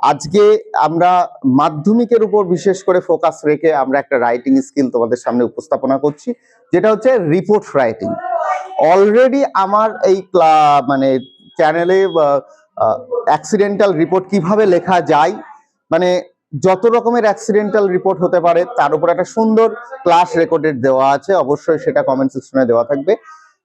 আজকে আমরা মাধ্যমিকের উপর বিশেষ করে ফোকাস রেখে আমরা একটা রাইটিং স্কিল তোমাদের সামনে উপস্থাপনা করছি, যেটা হচ্ছে রিপোর্ট রাইটিং। অলরেডি আমার এই মানে চ্যানেলে অ্যাক্সিডেন্টাল রিপোর্ট কিভাবে লেখা যায়, মানে যত রকমের অ্যাক্সিডেন্টাল রিপোর্ট হতে পারে তার উপর একটা সুন্দর ক্লাস রেকর্ডেড দেওয়া আছে, অবশ্যই সেটা কমেন্ট সেকশনে দেওয়া থাকবে,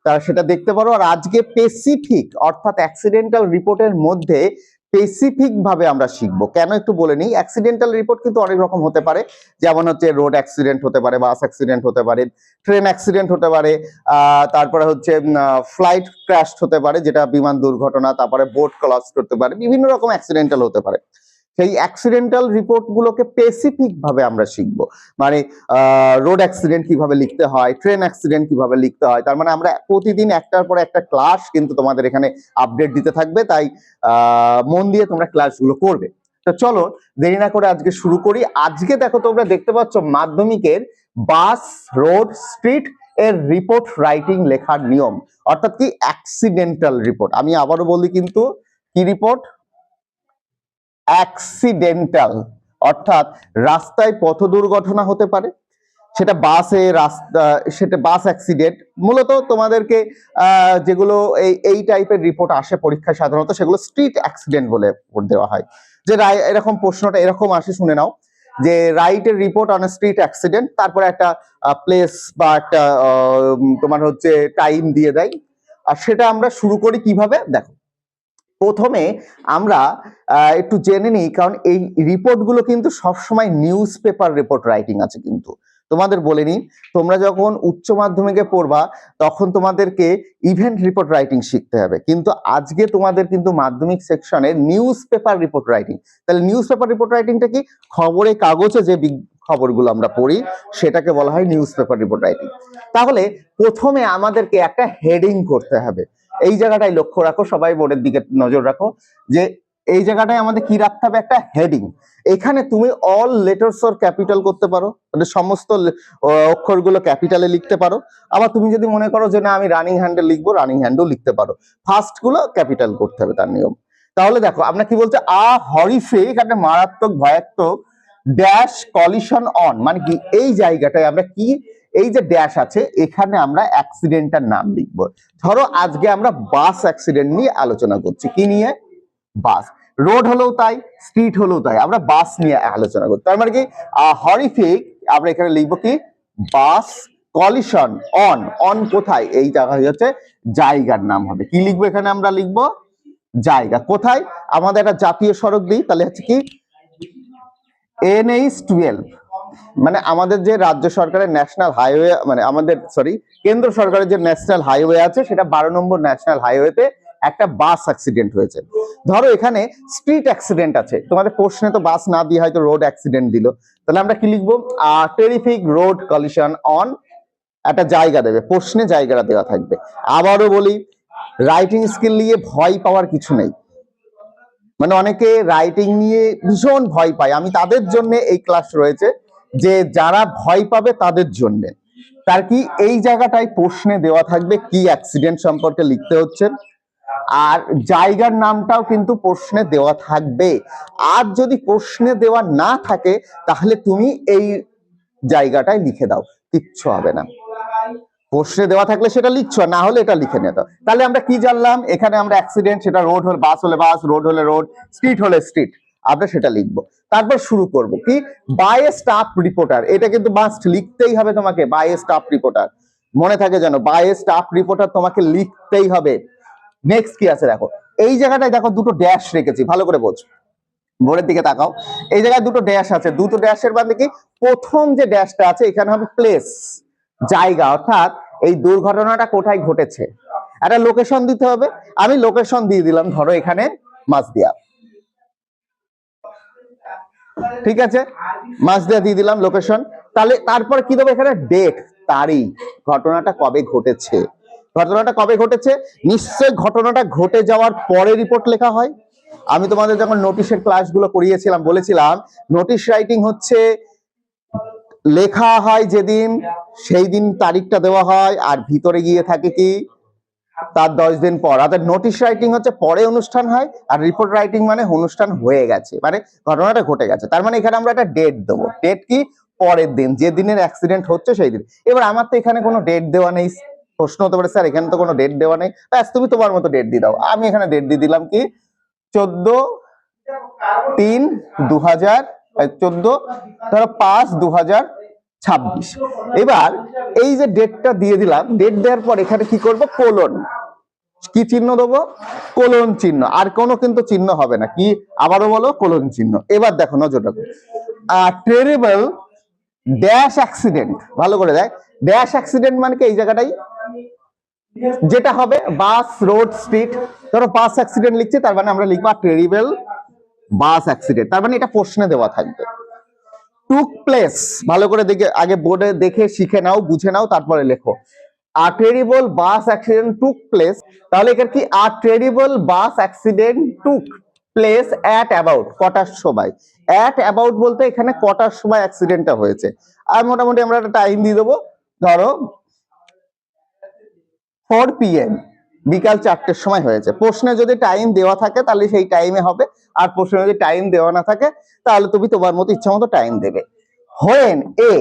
তারা সেটা দেখতে পারো। আর আজকে স্পেসিফিক অর্থাৎ অ্যাক্সিডেন্টাল রিপোর্টের মধ্যে স্পেসিফিক ভাবে আমরা শিখবো। কেন একটু বলে নিই, অ্যাক্সিডেন্টাল রিপোর্ট কিন্তু অনেক রকম হতে পারে, যেমন হচ্ছে রোড অ্যাক্সিডেন্ট হতে পারে, বাস অ্যাক্সিডেন্ট হতে পারে, ট্রেন অ্যাক্সিডেন্ট হতে পারে, তারপরে হচ্ছে ফ্লাইট ক্র্যাশ হতে পারে যেটা বিমান দুর্ঘটনা, তারপরে বোট কলাপস করতে পারে, বিভিন্ন রকম অ্যাক্সিডেন্টাল হতে পারে। সেই অ্যাক্সিডেন্টাল রিপোর্ট গুলোকে স্পেসিফিক ভাবে আমরা শিখবো, মানে রোড অ্যাক্সিডেন্ট কিভাবে লিখতে হয়, ট্রেন অ্যাক্সিডেন্ট কিভাবে লিখতে হয়। তার মানে আমরা প্রতিদিন একটার পর একটা ক্লাস কিন্তু তোমাদের এখানে আপডেট দিতে থাকবে, তাই মন দিয়ে তোমরা ক্লাসগুলো করবে। তো চলো দেরি না করে আজকে শুরু করি। আজকে দেখো তোমরা দেখতে পাচ্ছ মাধ্যমিকের বাস, রোড, স্ট্রিট এর রিপোর্ট রাইটিং লেখার নিয়ম, অর্থাৎ কি অ্যাক্সিডেন্টাল রিপোর্ট। আমি আবারও বলি কিন্তু কি রিপোর্ট, অ্যাক্সিডেন্টাল, অর্থাৎ রাস্তায় পথ দুর্ঘটনা হতে পারে, সেটা বাসে সেটা বাস অ্যাক্সিডেন্ট। মূলত তোমাদেরকে যেগুলো এই টাইপের রিপোর্ট আসে পরীক্ষায় সাধারণত সেগুলো স্ট্রিট অ্যাক্সিডেন্ট বলে দেওয়া হয়। যে এরকম প্রশ্নটা এরকম আসে, শুনে নাও, যে রাইটের রিপোর্ট অন স্ট্রিট অ্যাক্সিডেন্ট, তারপরে একটা প্লেস বা একটা তোমার হচ্ছে টাইম দিয়ে দেয়। আর সেটা আমরা শুরু করি কিভাবে, দেখো প্রথমে আমরা একটু জেনে নিই, কারণ এই রিপোর্টগুলো কিন্তু সবসময় নিউজ পেপার রিপোর্ট রাইটিং আছে। কিন্তু তোমাদের বলে নিই, তোমরা যখন উচ্চ মাধ্যমিকে পড়বা তখন তোমাদেরকে ইভেন্ট রিপোর্ট রাইটিং শিখতে হবে, কিন্তু আজকে তোমাদের কিন্তু মাধ্যমিক সেকশনে নিউজ পেপার রিপোর্ট রাইটিং। তাহলে নিউজ পেপার রিপোর্ট রাইটিংটা কি, খবরে কাগজে যে খবরগুলো আমরা পড়ি সেটাকে বলা হয় নিউজ পেপার রিপোর্ট রাইটিং। তাহলে প্রথমে আমাদেরকে একটা হেডিং করতে হবে। এই জায়গাটায় লক্ষ্য রাখো, সবাই বোর্ডের দিকে নজর রাখো, যে এই জায়গাটায় আমাদের কি রাখতে হবে, একটা হেডিং। এখানে তুমি অল লেটার্স অর ক্যাপিটাল করতে পারো, মানে সমস্ত অক্ষরগুলো ক্যাপিটালে লিখতে পারো। আবার তুমি যদি মনে করো যে না আমি রানিং হ্যান্ডেল লিখবো, রানিং হ্যান্ডও লিখতে পারো, ফার্স্ট গুলো ক্যাপিটাল করতে হবে, তার নিয়ম। তাহলে দেখো আমরা কি বলছে, হরিফিক, একটা মারাত্মক ভয়াত্মক ড্যাশ কলিশন অন, মানে কি এই জায়গাটায় আমরা কি, এই যে ড্যাশ আছে এখানে আমরা অ্যাক্সিডেন্টের নাম লিখবো। ধরো আজকে আমরা বাস অ্যাক্সিডেন্ট নিয়ে আলোচনা করছি, কি নিয়ে, বাস। রোড হলেও তাই, স্ট্রিট হলেও তাই, আমরা বাস নিয়ে আলোচনা করছি। তার মানে কি হরিফিক, আমরা এখানে লিখবো কি বাস কলিশন অন, অন কোথায়, এই জায়গায় হচ্ছে জায়গার নাম হবে। কি লিখবো এখানে, আমরা লিখবো জায়গা। কোথায়, আমাদের একটা জাতীয় সড়ক দিই, তাহলে হচ্ছে কি NH-12, মানে আমাদের যে রাজ্য সরকারের ন্যাশনাল হাইওয়ে, মানে আমাদের কেন্দ্র সরকারের যে ন্যাশনাল হাইওয়ে আছে সেটা 12 নম্বর ন্যাশনাল হাইওয়েতে একটা বাস অ্যাক্সিডেন্ট হয়েছে। ধরো এখানে স্ট্রিট অ্যাক্সিডেন্ট আছে, তোমাদের প্রশ্নে তো বাস না দিয়ে হয়তো রোড অ্যাক্সিডেন্ট দিল, তাহলে আমরা কি লিখবো, টেরিফিক রোড কলিশন অন, একটা জায়গা দেবে, প্রশ্নে জায়গাটা দেওয়া থাকবে। আবারও বলি, রাইটিং স্কিল নিয়ে ভয় পাওয়ার কিছু নেই, মানে অনেকে রাইটিং নিয়ে ভীষণ ভয় পায়, আমি তাদের জন্য এই ক্লাস রয়েছে, যে যারা ভয় পাবে তাদের জন্য। তার কি এই জায়গাটায় প্রশ্নে দেওয়া থাকবে কি অ্যাক্সিডেন্ট সম্পর্কে লিখতে হচ্ছে, আর জায়গার নামটাও কিন্তু প্রশ্নে দেওয়া থাকবে। আর যদি প্রশ্নে দেওয়া না থাকে তাহলে তুমি এই জায়গাটায় লিখে দাও, কিচ্ছু হবে না। প্রশ্নে দেওয়া থাকলে সেটা লিখছো, না হলে এটা লিখে নিতে। তাহলে আমরা কি জানলাম, এখানে আমরা অ্যাক্সিডেন্ট, সেটা রোড হলে বাস, হলে বাস, রোড হলে রোড, স্ট্রিট হলে স্ট্রিট, আমরা সেটা লিখবো। তারপর শুরু করব কি, বাই এ স্টাফ রিপোর্টার, এটা কিন্তু মাস্ট লিখতেই হবে তোমাকে, বাই এ স্টাফ রিপোর্টার, মনে থাকে যেন, বাই এ স্টাফ রিপোর্টার তোমাকে লিখতেই হবে। নেক্সট কি আছে দেখো, এই জায়গাটায় দেখো দুটো ড্যাশ রেখেছি, ভালো করে বোঝো, বোর্ডের দিকে তাকাও, এই জায়গায় দুটো ড্যাশ আছে, দুটো ড্যাশের বাদে কি প্রথম যে ড্যাশটা আছে এখানে হবে প্লেস, জায়গা, অর্থাৎ এই দুর্ঘটনাটা কোথায় ঘটেছে, একটা লোকেশন দিতে হবে। আমি লোকেশন দিয়ে দিলাম, ধরো এখানে মাছদিয়া, ঠিক আছে, মাছদিয়া দিয়ে দিলাম লোকেশন। তাহলে তারপর কি দেবো এখানে, ডেট, তারিখ, ঘটনাটা কবে ঘটেছে, ঘটনাটা কবে ঘটেছে, নিশ্চয় ঘটনাটা ঘটে যাওয়ার পরে রিপোর্ট লেখা হয়। আমি তোমাদের যখন নোটিশের ক্লাসগুলো করিয়েছিলাম বলেছিলাম নোটিশ রাইটিং হচ্ছে লেখা হয় যেদিন, সেই দিন তারিখটা দেওয়া হয়, আর ভিতরে গিয়ে থাকে কি তার 10 দিন পর। অর্থাৎ নোটিশ রাইটিং হচ্ছে পরে অনুষ্ঠান হয়, আর রিপোর্ট রাইটিং মানে অনুষ্ঠান হয়ে গেছে, মানে ঘটনাটা ঘটে গেছে। তার মানে এখানে আমরা একটা ডেট দেবো। ডেট কি? পরের দিন, যে দিনের অ্যাক্সিডেন্ট হচ্ছে সেই দিন। এবার আমার তো এখানে কোনো ডেট দেওয়া নেই। প্রশ্ন হতে পারে, স্যার এখানে তো কোনো ডেট দেওয়া নেই। ব্যাস, তুমি তোমার মতো ডেট দিয়ে দাও। আমি এখানে ডেট দিয়ে দিলাম কি 14/3/2000, 14 ধরো 5/2026। এবার এই যে ডেটটা দিয়ে দিলাম, ডেট দেওয়ার পর এখানে কি করব? কোলন। কি চিহ্ন দেবো? কোলন চিহ্ন। আর কোনো কিন্তু চিহ্ন হবে না। কি? আবারও বলো, কোলন চিহ্ন। এবার দেখো, নজর রাখো। টেরিবল ড্যাশ অ্যাক্সিডেন্ট, ভালো করে দেখ। ড্যাশ অ্যাক্সিডেন্ট মানে কি? এই জায়গাটাই যেটা হবে বাস, রোড, স্ট্রিট। ধরো বাস অ্যাক্সিডেন্ট লিখছি, তার মানে আমরা লিখবো টেরিবল বাস অ্যাক্সিডেন্ট। তার মানে এটা প্রশ্নে দেওয়া থাকবে। টুক প্লেস, ভালো করে দেখে আগে বোর্ডে দেখে শিখে নাও, বুঝে নাও, তারপরে লেখো। A terrible bus accident took place, তাহলে এখানে কি? A terrible bus accident took place at about, কটার সময়? at about বলতে এখানে কটার সময় অ্যাক্সিডেন্টটা হয়েছে। আর মোটামুটি আমরা একটা টাইম দিয়ে দেবো, ধরো 4 PM, বিকাল 4টের সময় হয়েছে। প্রশ্নে যদি টাইম দেওয়া থাকে তাহলে সেই টাইমে হবে, আর প্রশ্নে যদি টাইম দেওয়া না থাকে তাহলে তুমি তোমার মতো ইচ্ছা মতো টাইম দেবে। হোয়েন এ,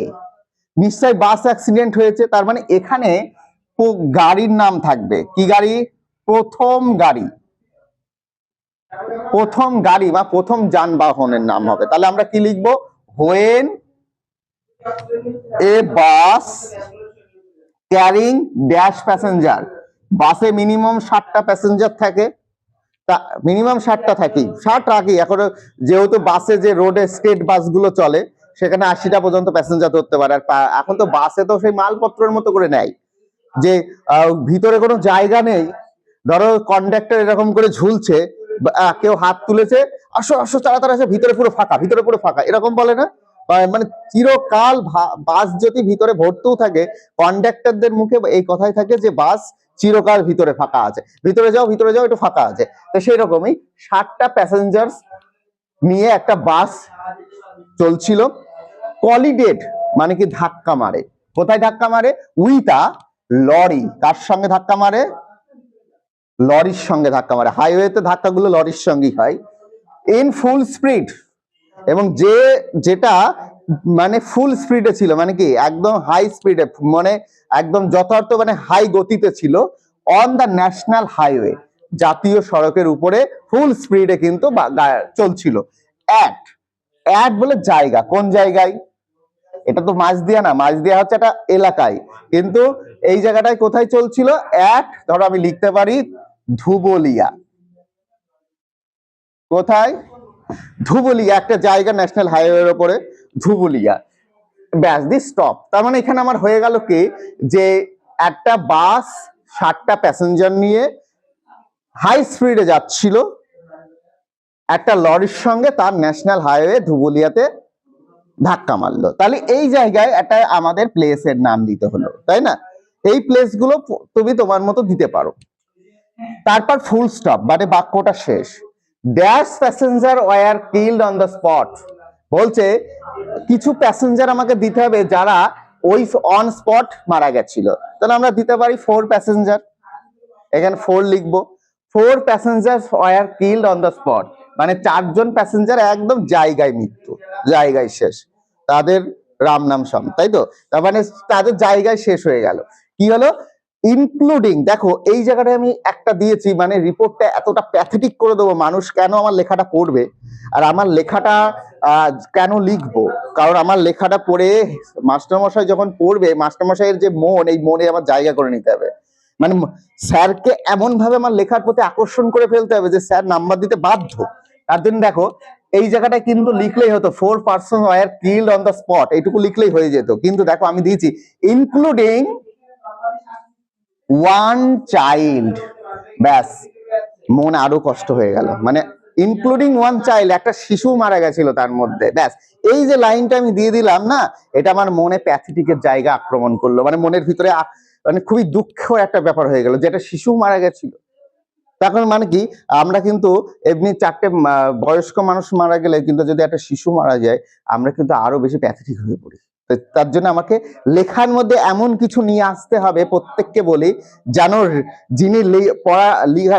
নিশ্চয় বাস অ্যাক্সিডেন্ট হয়েছে, তার মানে এখানে গাড়ির নাম থাকবে। কি গাড়ি? প্রথম গাড়ি। প্রথম গাড়ি বা প্রথম যানবাহনের নাম হবে। তাহলে আমরা কি লিখবো? When a bus carrying dash passenger. বাসে মিনিমাম 60টা প্যাসেঞ্জার থাকে, তা মিনিমাম 60টা থাকি, 60 রাখি। এখন যেহেতু বাসে যে রোডে স্টেট বাসগুলো চলে সেখানে 80টা পর্যন্ত প্যাসেঞ্জার ধরতে পারে। আর এখন তো বাসে তো সেই মালপত্রের মতো করে নেয়, যে ভিতরে কোনো জায়গা নেই। ধরো কন্ডাক্টর এরকম করে ঝুলছে, কেউ হাত তুলেছে, আসো আসো তাড়াতাড়ি আসো, ভিতরে পুরো ফাঁকা, ভিতরে পুরো ফাঁকা, এরকম বলে না? মানে চিরকাল বাস যদি ভিতরে ভর্তিও থাকে, কন্ডাক্টরদের মুখে এই কথাই থাকে যে বাস চিরকাল ভিতরে ফাঁকা আছে, ভিতরে যাও ভিতরে যাও, একটু ফাঁকা আছে। তো সেই রকমই 60টা প্যাসেঞ্জার নিয়ে একটা বাস চলছিল। কলিডেড মানে কি? ধাক্কা মারে। কোথায় ধাক্কা মারে? With a lorry. কার সঙ্গে ধাক্কা মারে? লরির সঙ্গে ধাক্কা মারে। হাইওয়েতে ধাক্কাগুলো লরির সঙ্গেই হয়। ইন ফুল স্পিড, এবং যেটা মানে ফুল স্পিডে ছিল, মানে কি একদম হাই স্পিডে, মানে একদম যথার্থ মানে হাই গতিতে ছিল। অন দ্য ন্যাশনাল হাইওয়ে, জাতীয় সড়কের উপরে ফুল স্পিডে কিন্তু চলছিল। অ্যাট, অ্যাট বলে জায়গা। কোন জায়গায়? এটা তো মাঝদিয়া না, মাঝদিয়া হচ্ছে একটা এলাকায়, কিন্তু এই জায়গাটায় কোথায় চলছিল? অ্যাট, ধরো আমি লিখতে পারি ধুবুলিয়া। কোথায়? ধুবুলিয়া, একটা জায়গা ন্যাশনাল হাইওয়ের উপরে, ধুবুলিয়া। ব্যাস দি স্টপ। তার মানে এখানে আমার হয়ে গেল কি, যে একটা বাস 60টা প্যাসেঞ্জার নিয়ে হাই স্পিডে যাচ্ছিল একটা লরির সঙ্গে, তার ন্যাশনাল হাইওয়ে ধুবুলিয়াতে ধাক্কা মারলো। তাহলে এই জায়গায় একটা আমাদের প্লেসের নাম দিতে হলো, তাই না? এই প্লেস গুলো তুমি তোমার মতো দিতে পারো। তারপর ফুল স্টপ, মানে বাক্যটা শেষ। Dash passenger were killed on the spot, বলছে কিছু প্যাসেঞ্জার আমাকে দিতে হবে যারা ওই অন স্পট মারা গেছিল। তাহলে আমরা দিতে পারি 4 প্যাসেঞ্জার, এখানে 4 লিখবো। 4 passenger were killed on the spot, মানে 4জন প্যাসেঞ্জার একদম জায়গায় মৃত্যু, জায়গায় শেষ, তাদের রাম নাম সম, তাই তো? তার মানে তাদের জায়গায় শেষ হয়ে গেল। কি হলো? ইনক্লুডিং, দেখো এই জায়গাটায় আমি একটা দিয়েছি, মানে রিপোর্টটা এতটা প্যাথেটিক করে দেবো, মানুষ কেন আমার লেখাটা পড়বে, আর আমার লেখাটা কেন লিখবো? কারণ আমার লেখাটা পড়ে মাস্টারমশাই যখন পড়বে, মাস্টারমশাইয়ের যে মন, এই মনে আমার জায়গা করে নিতে হবে। মানে স্যারকে এমন ভাবে আমার লেখার প্রতি আকর্ষণ করে ফেলতে হবে যে স্যার নাম্বার দিতে বাধ্য। তার জন্য দেখো এই জায়গাটায় কিন্তু লিখলেই হতো 4 person were killed on the spot, এইটুকু লিখলেই হয়ে যেত। কিন্তু দেখো আমি দিয়েছি ইনক্লুডিং 1 চাইল্ড। ব্যাস, মন আরো কষ্ট হয়ে গেল। মানে ইনক্লুডিং 1 চাইল্ড, একটা শিশু মারা গেছিল তার মধ্যে। ব্যাস, এই যে লাইনটা আমি দিয়ে দিলাম না, এটা আমার মনে প্যাথেটিকের জায়গা আক্রমণ করলো। মানে মনের ভিতরে মানে খুবই দুঃখ একটা ব্যাপার হয়ে গেল, যে একটা শিশু মারা গেছিল। তখন মানে কি, আমরা কিন্তু এমনি 4টে বয়স্ক মানুষ মারা গেলে, কিন্তু যদি একটা শিশু মারা যায় আমরা কিন্তু আরো বেশি প্যাথেটিক হয়ে পড়ি। তার জন্য আমাকে লেখার মধ্যে এমন কিছু নিয়ে আসতে হবে, প্রত্যেককে বলি যেন যিনি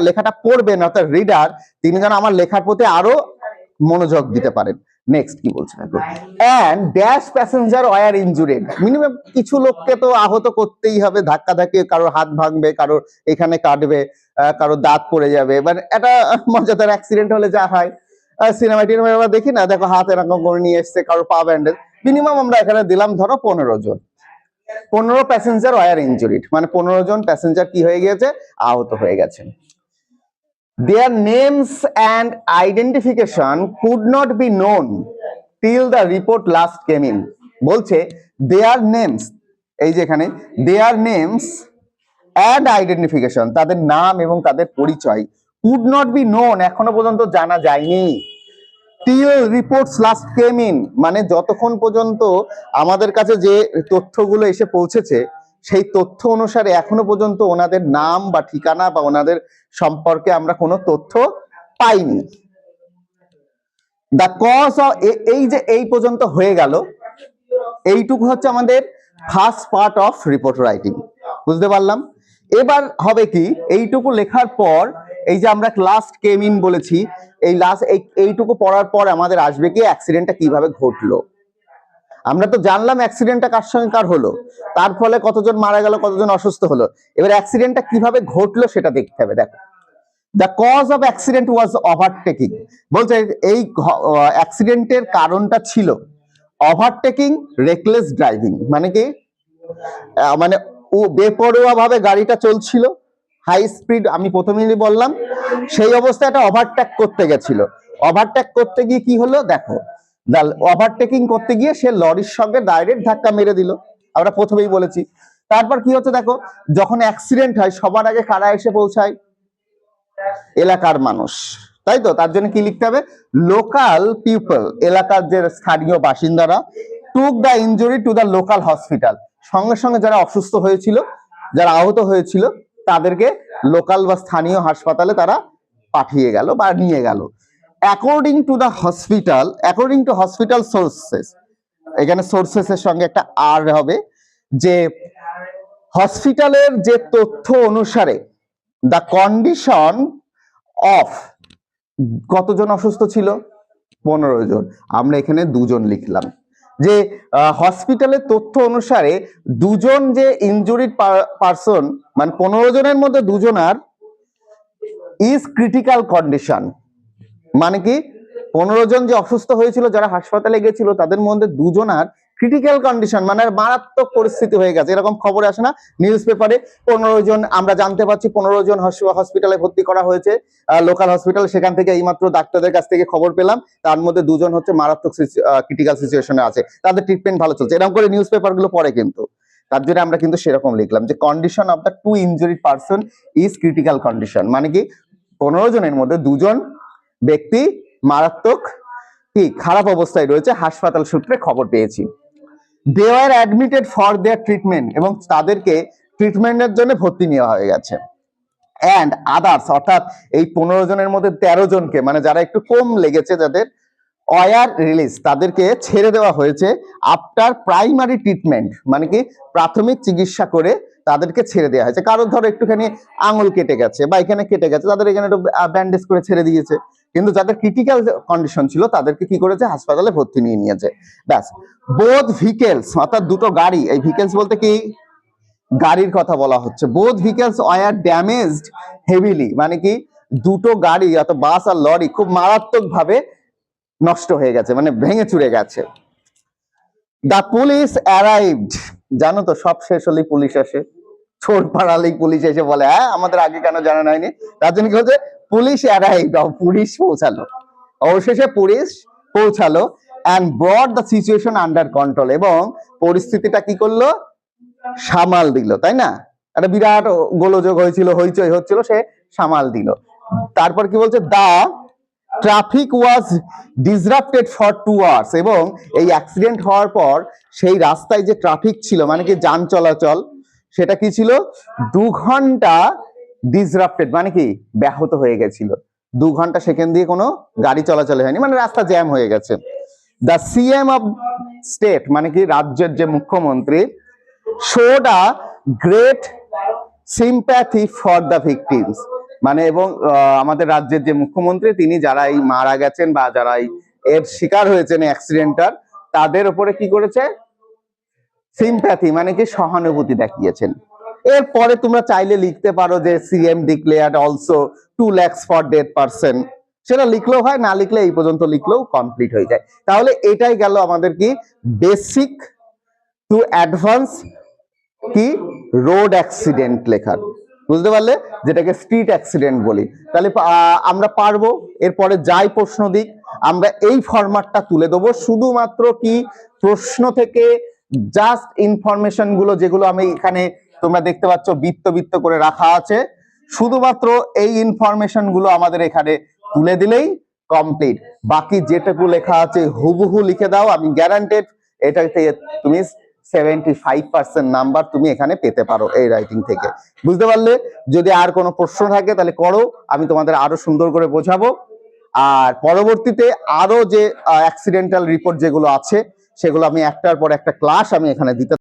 লেখাটা পড়বেন অর্থাৎ রিডার, তিনি যেন আমার লেখার প্রতি আরো মনোযোগ দিতে পারেন। নেক্সট কি বলছে দেখো, and dash passenger were injured, minimum কিছু লোককে তো আহত করতেই হবে, ধাক্কা ধাক্কি, কারোর হাত ভাঙবে, কারোর এখানে কাটবে, কারোর দাঁত পড়ে যাবে, মানে এটা মজাদার অ্যাক্সিডেন্ট হলে যা হয় সিনেমা টিনেমা আমরা দেখি না, দেখো হাত এরকম করে নিয়ে এসছে, কারোর পা ব্যান্ডেজ। মিনিমাম আমরা এখানে দিলাম ধরো 15 জন, 15 প্যাসেঞ্জার ওয়ার ইনজুরিড, মানে 15 জন প্যাসেঞ্জার কি হয়ে গিয়েছে, আহত হয়ে গেছেন। Their names and identification could not be known till the report last came in. বলছে their names, এই যে এখানে their names and identification, তাদের নাম এবং তাদের পরিচয় could not be known, এখনো পর্যন্ত জানা যায়নি, till reports last came in, মানে যতক্ষণ পর্যন্ত আমাদের কাছে যে তথ্যগুলো এসে পৌঁছেছে সেই তথ্য অনুসারে এখনো পর্যন্ত ওনাদের নাম বা ঠিকানা বা ওনাদের সম্পর্কে আমরা কোনো তথ্য পাইনি। দ্য কজ অফ, এই যে এই পর্যন্ত হয়ে গেল, এইটুকু হচ্ছে আমাদের first part of report writing, বুঝতে পারলাম। এবার হবে কি, এইটুকু লেখার পর এই যে আমরা লাস্ট কেম ইন বলেছি, এই লাস্ট এইটুকু পড়ার পর আমাদের আসবে কি অ্যাক্সিডেন্টটা কিভাবে ঘটলো। আমরা তো জানলাম অ্যাক্সিডেন্টটা কার সঙ্গে কার হলো, তার ফলে কতজন মারা গেল, কতজন অসুস্থ হলো, এবার অ্যাক্সিডেন্টটা কিভাবে ঘটলো সেটা দেখতে হবে। দেখো, the cause of accident was overtaking, বলছে এই অ্যাক্সিডেন্টের কারণটা ছিল ওভারটেকিং, রেকলেস ড্রাইভিং, মানে কি মানে ও বেপরোয়া ভাবে গাড়িটা চলছিল, হাই স্পিড, আমি প্রথমেই বললাম, সেই অবস্থায় একটা ওভারটেক করতে গেছিল, ওভারটেক করতে গিয়ে কি হলো দেখো, ওভারটেকিং করতে গিয়ে সে লরির সঙ্গে ডাইরেক্ট ধাক্কা মেরে দিল, আমরা প্রথমেই বলেছি। তারপর কি হচ্ছে দেখো, যখন অ্যাক্সিডেন্ট হয় সবার আগে কারা এসে পৌঁছায়, এলাকার মানুষ, তাই তো, তার জন্য কি লিখতে হবে, লোকাল পিপল, এলাকার যে স্থানীয় বাসিন্দারা, took the injury to the local hospital, সঙ্গে সঙ্গে যারা অসুস্থ হয়েছিল, যারা আহত হয়েছিল তাদেরকে লোকাল বা স্থানীয় হাসপাতালে তারা পাঠিয়ে গেল বা নিয়ে গেল। According to the hospital, according to hospital sources, এখানে সোর্সেস এর সঙ্গে একটা আর হবে, যে হসপিটালের যে তথ্য অনুসারে দ্য কন্ডিশন অফ, কতজন অসুস্থ ছিল, 15 জন, আমরা এখানে 2 জন লিখলাম, যে হসপিটালের তথ্য অনুসারে 2 জন যে ইনজুরিড পারসন, মানে 15 জনের মধ্যে 2 জনার ইজ ক্রিটিক্যাল কন্ডিশন, মানে কি 15 জন যে অসুস্থ হয়েছিল, যারা হাসপাতালে গেছিল, তাদের মধ্যে 2 জনার ক্রিটিক্যাল কন্ডিশন, মানে মারাত্মক পরিস্থিতি হয়ে গেছে, এরকম খবর আসে না নিউজ পেপারে, 15 জন আমরা জানতে পারছি 15 জন হসপিটালে ভর্তি করা হয়েছে, লোকাল হসপিটাল, সেখান থেকে এইমাত্র ডাক্তারদের কাছ থেকে খবর পেলাম, তার মধ্যে 2 জন হচ্ছে মারাত্মক ক্রিটিক্যাল সিচুয়েশনে আছে, তাদের ট্রিটমেন্ট ভালো চলছে, এরকম করে নিউজ পেপার গুলো পড়ে। কিন্তু তার জন্য আমরা কিন্তু সেরকম লিখলাম যে condition of the 2 injured person is critical condition, মানে কি 15 জনের মধ্যে 2 জন ব্যক্তি মারাত্মক কি খারাপ অবস্থায় রয়েছে, হাসপাতাল সূত্রে খবর পেয়েছি। দে আর অ্যাডমিটেড ফর দেয়ার ট্রিটমেন্ট, এবং তাদেরকে ট্রিটমেন্টের জন্য ভর্তি নেওয়া হয়ে গেছে। অ্যান্ড আদার্স, অর্থাৎ এই 15 জনের মধ্যে 13 জনকে, মানে যারা একটু কম লেগেছে, যাদের ওয়ার রিলিজ, তাদেরকে ছেড়ে দেওয়া হয়েছে আফটার প্রাইমারি ট্রিটমেন্ট, মানে কি প্রাথমিক চিকিৎসা করে তাদেরকে ছেড়ে দেওয়া হয়েছে। কারোর ধরো একটুখানি আঙুল কেটে গেছে বা এখানে কেটে গেছে, তাদের এখানে একটু ব্যান্ডেজ করে ছেড়ে দিয়েছে, কিন্তু যাদের ক্রিটিক্যাল কন্ডিশন ছিল তাদেরকে কি করেছে, হাসপাতালে ভর্তি নিয়ে নিয়েছে, ব্যাস। বোথ ভিকেলস, অর্থাৎ দুটো গাড়ি, এই ভিকেলস বলতে কি গাড়ির কথা বলা হচ্ছে, both vehicles were damaged heavily, মানে কি দুটো গাড়ি অর্থাৎ বাস আর লরি খুব মারাত্মক ভাবে নষ্ট হয়ে গেছে, মানে ভেঙে চুরে গেছে। দ্য পুলিশ অ্যারাইভড, জানো তো সব শেষ হলেই পুলিশ আসে, ছোট পাড়ালেই পুলিশ এসে বলে হ্যাঁ আমাদের আগে কেন জানানো হয়নি, তার জন্য কি হচ্ছে, পুলিশ অ্যারাইভড, পুলিশ পৌঁছালো, অবশেষে পুলিশ পৌঁছালো, and brought the situation under control, এবং পরিস্থিতিটা কি করলো, সামাল দিল, তাই না, একটা বিরাট গোলযোগ হয়েছিল, হইচই হচ্ছিল, সে সামাল দিল। তারপর কি বলছে, the traffic was disrupted for 2 hours, এবং এই অ্যাক্সিডেন্ট হওয়ার পর সেই রাস্তায় যে ট্রাফিক ছিল, মানে কি যান চলাচল, সেটা কি ছিল, 2 ঘন্টা ডিসরাপ্টেড, মানে কি ব্যাহত হয়ে গেছিল, 2 ঘন্টা সেখান দিয়ে কোনো গাড়ি চলাচল হয়নি, মানে রাস্তা জ্যাম হয়ে গেছে। দ্য সিএম অফ স্টেট মানে কি রাজ্যের যে মুখ্যমন্ত্রী showed a great sympathy for the victims, মানে এবং আমাদের রাজ্যের যে মুখ্যমন্ত্রী তিনি যারা এই মারা গেছেন বা যারা এর শিকার হয়েছেন অ্যাক্সিডেন্টার তাদের উপরে কি করেছে, সিম্প্যাথি মানে কি সহানুভূতি দেখিয়েছেন। এরপরে তোমরা চাইলে লিখতে পারো যে CM declared also 2 lakhs for dead person, সেটা লিখলেও হয়, না লিখলে এই পর্যন্ত লিখলেও কমপ্লিট হয়ে যায়। তাহলে এটাই গেল আমাদের কি বেসিক টু অ্যাডভান্স কি রোড অ্যাক্সিডেন্ট লেখার, বুঝতে পারলে, যেটাকে স্ট্রিট অ্যাক্সিডেন্ট বলি। তাহলে আমরা পারবো, এরপরে যাই প্রশ্ন দিক আমরা এই ফরম্যাটটা তুলে দেবো, শুধুমাত্র কি প্রশ্ন থেকে জাস্ট ইনফরমেশন গুলো যেগুলো আমি এখানে তোমরা দেখতে পাচ্ছ বৃত্ত বৃত্ত করে রাখা আছে, শুধুমাত্র এই ইনফরমেশন গুলো আমাদের এখানে তুলে দিলেই কমপ্লিট। বাকি যেটুকু লেখা আছে হুবহু লিখে দাও, আমি গ্যারান্টেড এটা থেকে তুমি 75% নাম্বার তুমি এখানে পেতে পারো এই রাইটিং থেকে, বুঝতে পারলে। যদি আর কোনো প্রশ্ন থাকে তাহলে করো, আমি তোমাদের আরো সুন্দর করে বোঝাবো। আর পরবর্তীতে আরো যে অ্যাক্সিডেন্টাল রিপোর্ট যেগুলো আছে সেগুলো আমি একটার পর একটা ক্লাস আমি এখানে দিতে